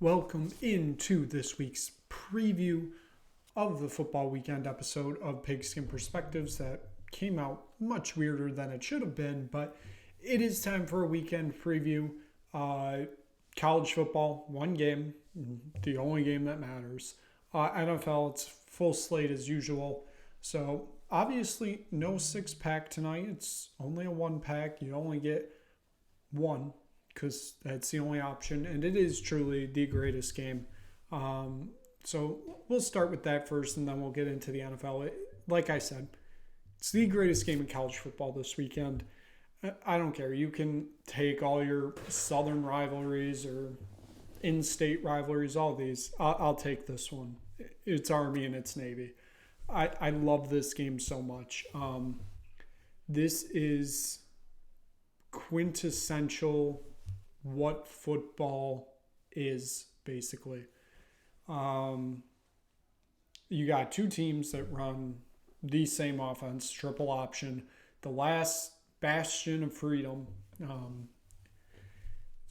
Welcome into this week's preview of the football weekend episode of Pigskin Perspectives that came out much weirder than it should have been, but it is time for a weekend preview. College football, one game, the only game that matters. NFL, it's full slate as usual. So obviously no six-pack tonight. It's only a one-pack. You only get one because that's the only option, and it is truly the greatest game. So we'll start with that first, and then we'll get into the NFL. Like I said, it's the greatest game in college football this weekend. I don't care. You can take all your southern rivalries or in-state rivalries, all these. I'll take this one. It's Army and it's Navy. I love this game so much. This is quintessential what football is, basically. You got two teams that run the same offense, triple option, the last bastion of freedom.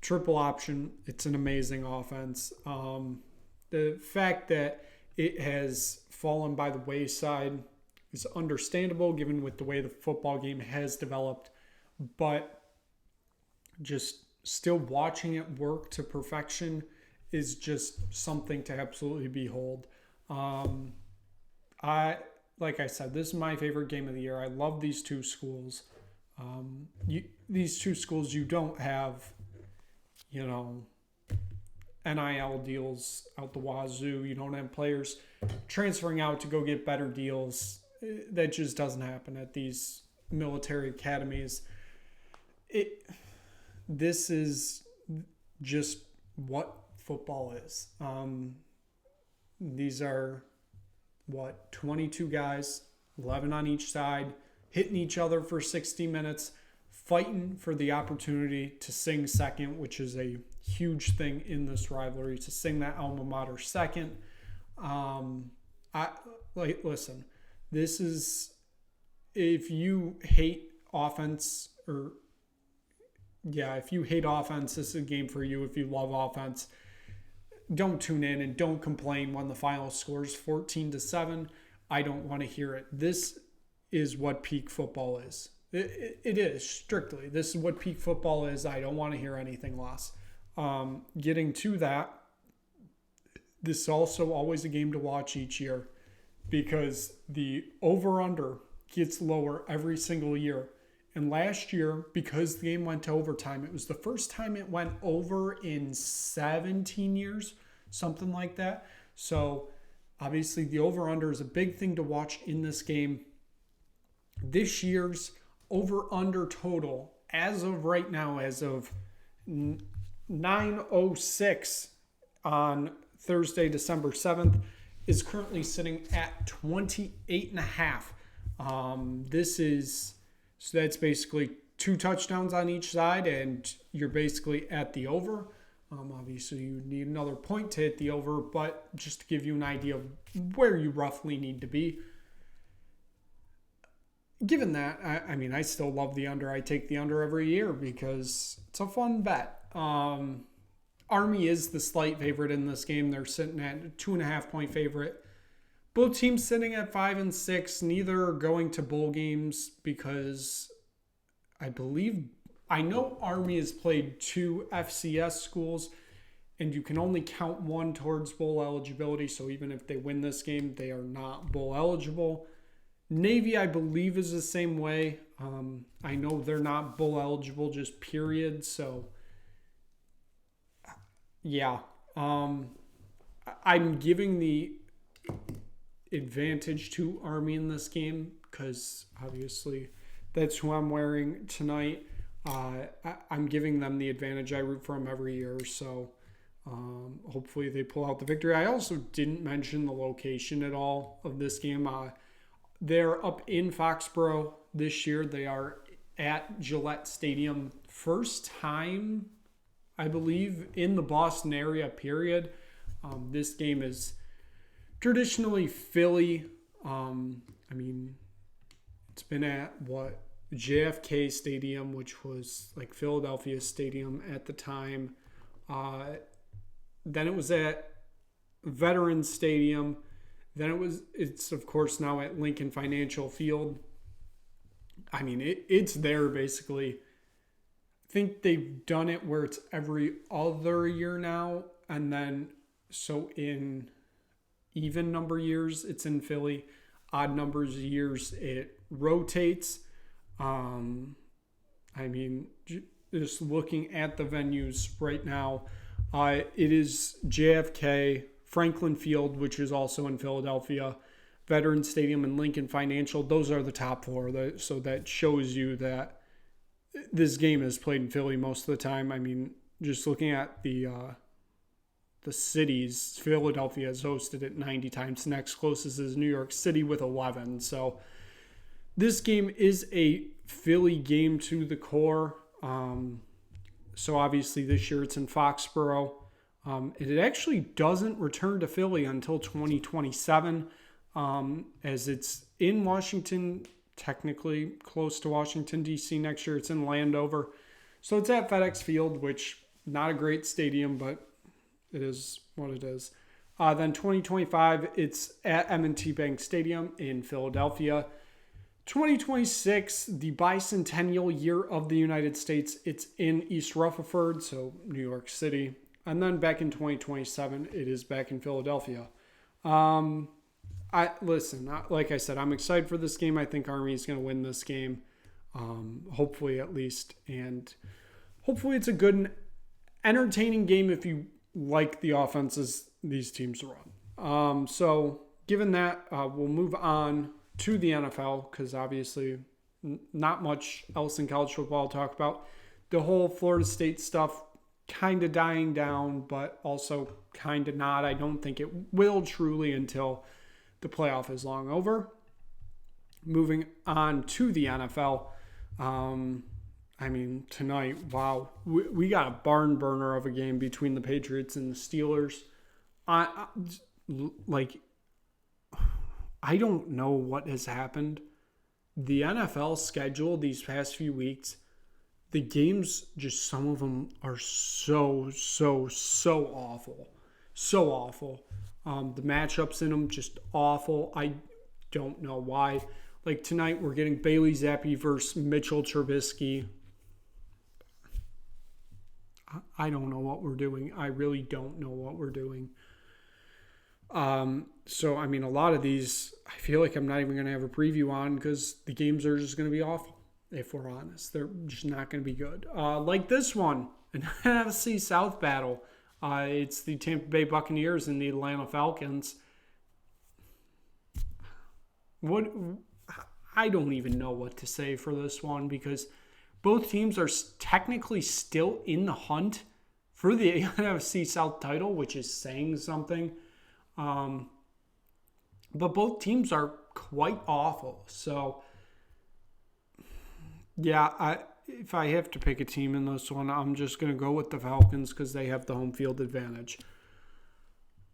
Triple option, it's an amazing offense. The fact that it has fallen by the wayside is understandable given with the way the football game has developed, but just still watching it work to perfection is just something to absolutely behold. Like I said, this is my favorite game of the year. I love these two schools. These two schools, you don't have, NIL deals out the wazoo. You don't have players transferring out to go get better deals. That just doesn't happen at these military academies. This is just what football is. These are, 22 guys, 11 on each side, hitting each other for 60 minutes, fighting for the opportunity to sing second, which is a huge thing in this rivalry, to sing that alma mater second. Listen, this is, if you hate offense if you hate offense, this is a game for you. If you love offense, don't tune in and don't complain when the final score is 14-7. I don't want to hear it. This is what peak football is. It is, strictly. This is what peak football is. I don't want to hear anything less. Getting to that, this is also always a game to watch each year because the over-under gets lower every single year. And last year, because the game went to overtime, it was the first time it went over in 17 years, something like that. So, obviously, the over-under is a big thing to watch in this game. This year's over-under total, as of right now, as of 9:06 on Thursday, December 7th, is currently sitting at 28.5. So that's basically 2 touchdowns on each side, and you're basically at the over. Obviously, you need another point to hit the over, but just to give you an idea of where you roughly need to be. Given that, I still love the under. I take the under every year because it's a fun bet. Army is the slight favorite in this game. They're sitting at a 2.5-point favorite. Both teams sitting at 5-6. Neither are going to bowl games because I know Army has played 2 FCS schools, and you can only count one towards bowl eligibility. So even if they win this game, they are not bowl eligible. Navy, I believe, is the same way. I know they're not bowl eligible, just period. So, yeah. I'm giving the advantage to Army in this game because obviously that's who I'm wearing tonight. I'm giving them the advantage. I root for them every year, so hopefully they pull out the victory. I also didn't mention the location at all of this game. They're up in Foxborough this year. They are at Gillette Stadium. First time, I believe, in the Boston area, period. This game is traditionally Philly. It's been at JFK Stadium, which was like Philadelphia Stadium at the time. Then it was at Veterans Stadium. Then it's of course now at Lincoln Financial Field. I mean, it's there basically. I think they've done it where it's every other year now. And then, so in even number years, it's in Philly. Odd numbers years, it rotates. I mean, just looking at the venues right now, it is JFK, Franklin Field, which is also in Philadelphia, Veterans Stadium, and Lincoln Financial. Those are the top four. So that shows you that this game is played in Philly most of the time. I mean, just looking at the cities, Philadelphia has hosted it 90 times. The next closest is New York City with 11. So this game is a Philly game to the core. So obviously this year it's in Foxborough. It actually doesn't return to Philly until 2027, as it's in Washington, technically close to Washington, D.C. next year. It's in Landover. So it's at FedEx Field, which not a great stadium, but it is what it is. Then 2025, it's at M&T Bank Stadium in Philadelphia. 2026, the bicentennial year of the United States, it's in East Rutherford, so New York City. And then back in 2027, it is back in Philadelphia. Like I said, I'm excited for this game. I think Army is going to win this game, hopefully at least. And hopefully it's a good and entertaining game if you like the offenses these teams run. So given that, we'll move on to the NFL, because obviously not much else in college football to talk about. The whole Florida State stuff kind of dying down, but also kind of not. I don't think it will truly until the playoff is long over. Moving on to the NFL. I mean, tonight, wow, we got a barn burner of a game between the Patriots and the Steelers. I don't know what has happened. The NFL schedule these past few weeks, the games, just some of them are so awful. So awful. The matchups in them, just awful. I don't know why. Like tonight, we're getting Bailey Zappi versus Mitchell Trubisky. I don't know what we're doing. I really don't know what we're doing. So, I mean, a lot of these, I feel like I'm not even going to have a preview on because the games are just going to be awful, if we're honest. They're just not going to be good. Like this one, an NFC South battle. It's the Tampa Bay Buccaneers and the Atlanta Falcons. I don't even know what to say for this one because both teams are technically still in the hunt for the NFC South title, which is saying something. But both teams are quite awful. So, yeah, if I have to pick a team in this one, I'm just going to go with the Falcons because they have the home field advantage.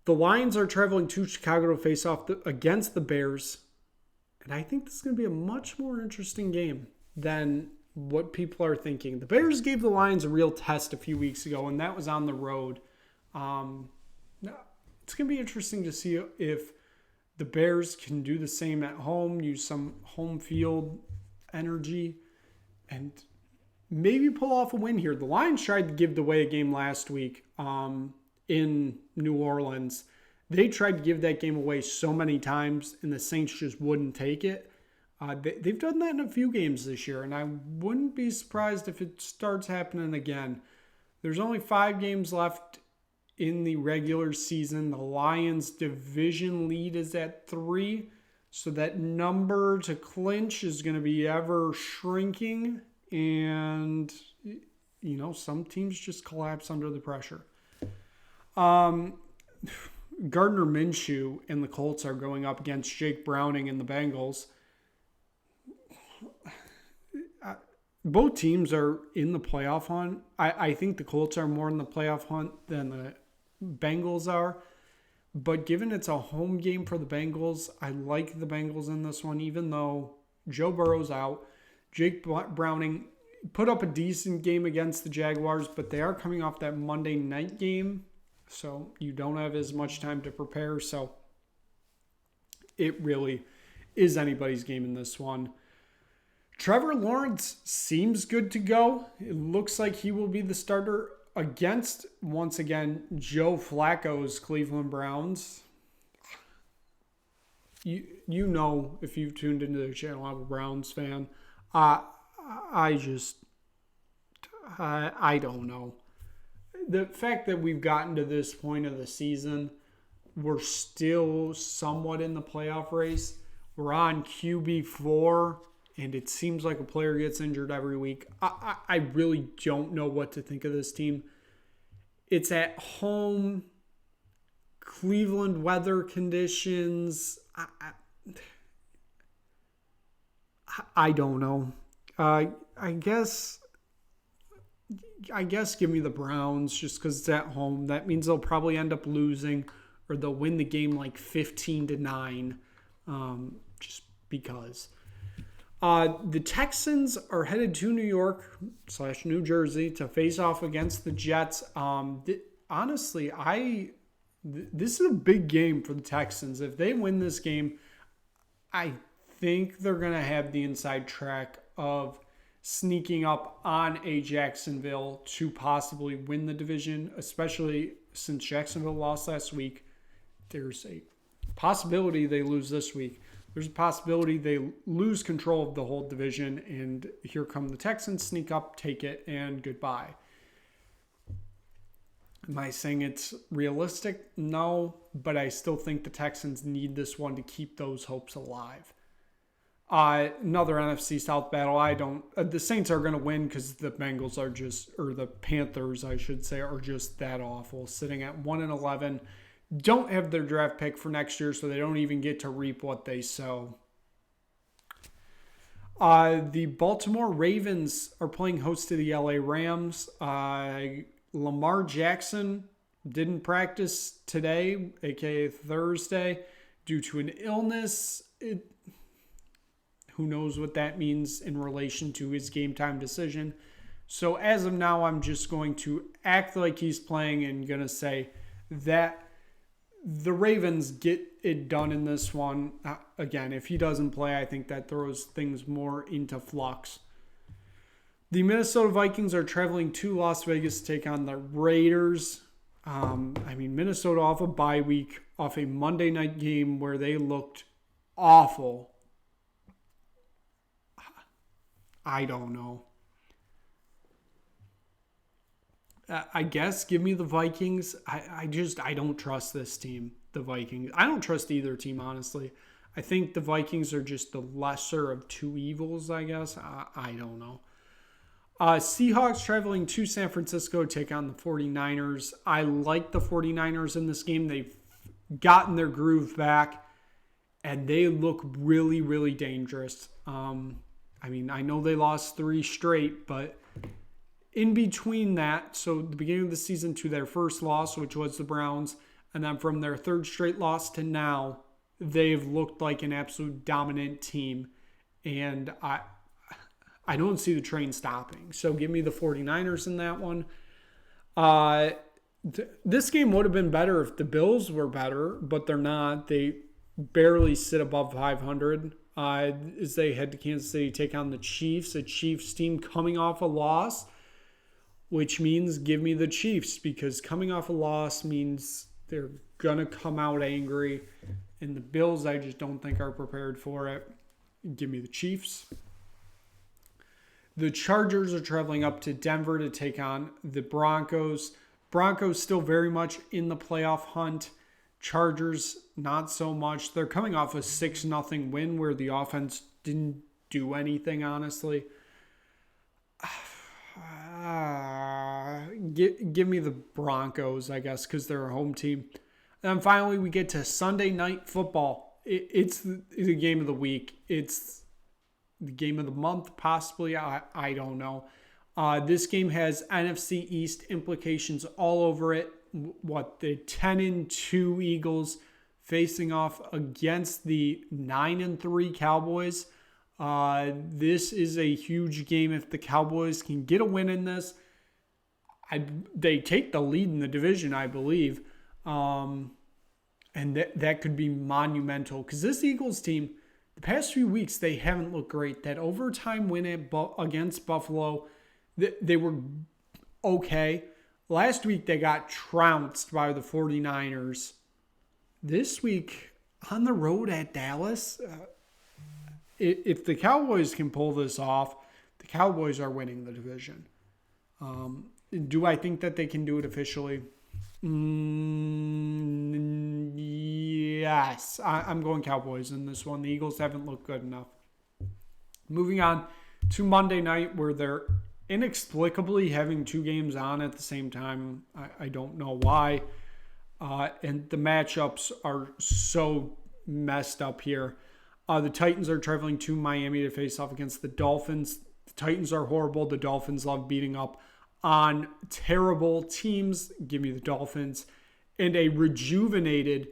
The Lions are traveling to Chicago to face off against the Bears. And I think this is going to be a much more interesting game than what people are thinking. The Bears gave the Lions a real test a few weeks ago, and that was on the road. It's going to be interesting to see if the Bears can do the same at home, use some home field energy, and maybe pull off a win here. The Lions tried to give away a game last week in New Orleans. They tried to give that game away so many times, and the Saints just wouldn't take it. They've done that in a few games this year, and I wouldn't be surprised if it starts happening again. There's only 5 games left in the regular season. The Lions' division lead is at 3, so that number to clinch is going to be ever shrinking, and some teams just collapse under the pressure. Gardner Minshew and the Colts are going up against Jake Browning and the Bengals. Both teams are in the playoff hunt. I think the Colts are more in the playoff hunt than the Bengals are. But given it's a home game for the Bengals, I like the Bengals in this one, even though Joe Burrow's out. Jake Browning put up a decent game against the Jaguars, but they are coming off that Monday night game. So you don't have as much time to prepare. So it really is anybody's game in this one. Trevor Lawrence seems good to go. It looks like he will be the starter against, once again, Joe Flacco's Cleveland Browns. You know, if you've tuned into the channel, I'm a Browns fan. I don't know. The fact that we've gotten to this point of the season, we're still somewhat in the playoff race. We're on QB4, and it seems like a player gets injured every week. I really don't know what to think of this team. It's at home, Cleveland weather conditions. I don't know. I guess give me the Browns just because it's at home. That means they'll probably end up losing, or they'll win the game like 15-9, just because. The Texans are headed to New York / New Jersey to face off against the Jets. Honestly, this is a big game for the Texans. If they win this game, I think they're going to have the inside track of sneaking up on a Jacksonville to possibly win the division, especially since Jacksonville lost last week. There's a possibility they lose this week. There's a possibility they lose control of the whole division, and here come the Texans, sneak up, take it, and goodbye. Am I saying it's realistic? No, but I still think the Texans need this one to keep those hopes alive. Another NFC South battle. The Saints are going to win because the Bengals are the Panthers, I should say, are just that awful. Sitting at 1-11, don't have their draft pick for next year, so they don't even get to reap what they sow. The Baltimore Ravens are playing host to the LA Rams. Lamar Jackson didn't practice today, aka Thursday, due to an illness. Who knows what that means in relation to his game time decision. So as of now, I'm just going to act like he's playing and going to say that the Ravens get it done in this one. Again, if he doesn't play, I think that throws things more into flux. The Minnesota Vikings are traveling to Las Vegas to take on the Raiders. Minnesota off a bye week, off a Monday night game where they looked awful. I don't know. I guess give me the Vikings. I don't trust this team, the Vikings. I don't trust either team, honestly. I think the Vikings are just the lesser of two evils, I guess. I don't know. Seahawks traveling to San Francisco to take on the 49ers. I like the 49ers in this game. They've gotten their groove back, and they look really, really dangerous. I know they lost 3 straight, but in between that, so the beginning of the season to their first loss, which was the Browns, and then from their 3rd straight loss to now, they've looked like an absolute dominant team. And I don't see the train stopping. So give me the 49ers in that one. This game would have been better if the Bills were better, but they're not. They barely sit above 500 as they head to Kansas City to take on the Chiefs. A Chiefs team coming off a loss, which means give me the Chiefs, because coming off a loss means they're going to come out angry. And the Bills, I just don't think are prepared for it. Give me the Chiefs. The Chargers are traveling up to Denver to take on the Broncos. Broncos still very much in the playoff hunt. Chargers, not so much. They're coming off a 6-0 win where the offense didn't do anything, honestly. Give me the Broncos, I guess, because they're a home team. And finally, we get to Sunday Night Football. It's the game of the week. It's the game of the month, possibly. I don't know. This game has NFC East implications all over it. The 10-2 Eagles facing off against the 9-3 Cowboys. This is a huge game. If the Cowboys can get a win in this, they take the lead in the division, I believe. And that could be monumental because this Eagles team, the past few weeks, they haven't looked great. That overtime win against Buffalo, they were okay. Last week, they got trounced by the 49ers. This week, on the road at Dallas, if the Cowboys can pull this off, the Cowboys are winning the division. Do I think that they can do it officially? Yes. I'm going Cowboys in this one. The Eagles haven't looked good enough. Moving on to Monday night, where they're inexplicably having two games on at the same time. I don't know why. And the matchups are so messed up here. The Titans are traveling to Miami to face off against the Dolphins. The Titans are horrible. The Dolphins love beating up on terrible teams. Give me the Dolphins. And a rejuvenated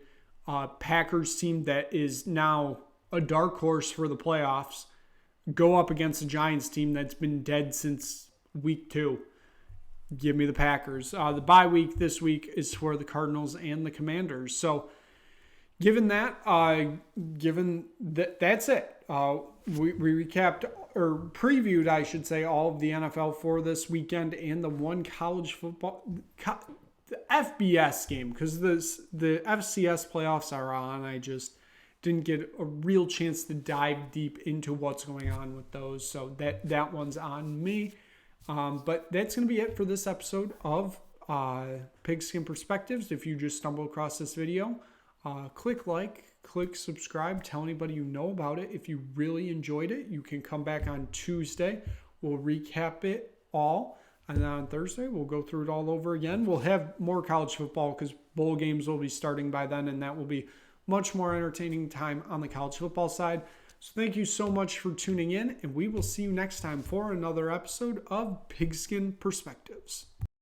Packers team that is now a dark horse for the playoffs go up against a Giants team that's been dead since week 2. Give me the Packers. The bye week this week is for the Cardinals and the Commanders. So given that, that's it. We recapped, or previewed, I should say, all of the NFL for this weekend and the one college football, the FBS game, because the FCS playoffs are on. I just didn't get a real chance to dive deep into what's going on with those. So that one's on me. But that's going to be it for this episode of Pigskin Perspectives. If you just stumble across this video, click like, click subscribe, tell anybody you know about it. If you really enjoyed it, you can come back on Tuesday. We'll recap it all. And then on Thursday, we'll go through it all over again. We'll have more college football because bowl games will be starting by then, and that will be much more entertaining time on the college football side. So thank you so much for tuning in, and we will see you next time for another episode of Pigskin Perspectives.